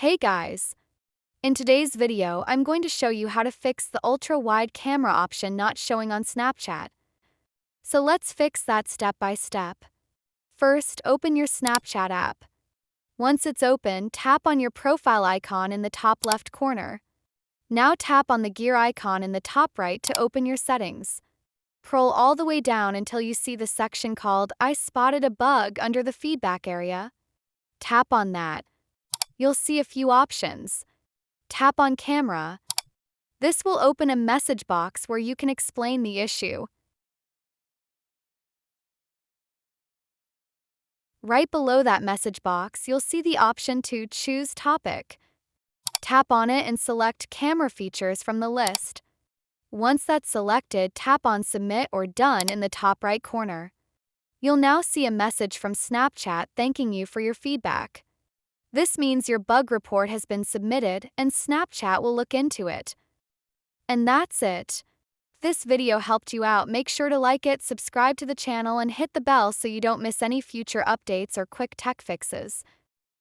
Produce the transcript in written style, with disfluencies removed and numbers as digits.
Hey guys! In today's video, I'm going to show you how to fix the ultra-wide camera option not showing on Snapchat. So let's fix that step by step. First, open your Snapchat app. Once it's open, tap on your profile icon in the top left corner. Now tap on the gear icon in the top right to open your settings. Scroll all the way down until you see the section called I spotted a bug under the feedback area. Tap on that. You'll see a few options. Tap on camera. This will open a message box where you can explain the issue. Right below that message box, you'll see the option to choose topic. Tap on it and select camera features from the list. Once that's selected, tap on submit or done in the top right corner. You'll now see a message from Snapchat thanking you for your feedback. This means your bug report has been submitted and Snapchat will look into it. And that's it. If this video helped you out, make sure to like it, subscribe to the channel, and hit the bell so you don't miss any future updates or quick tech fixes.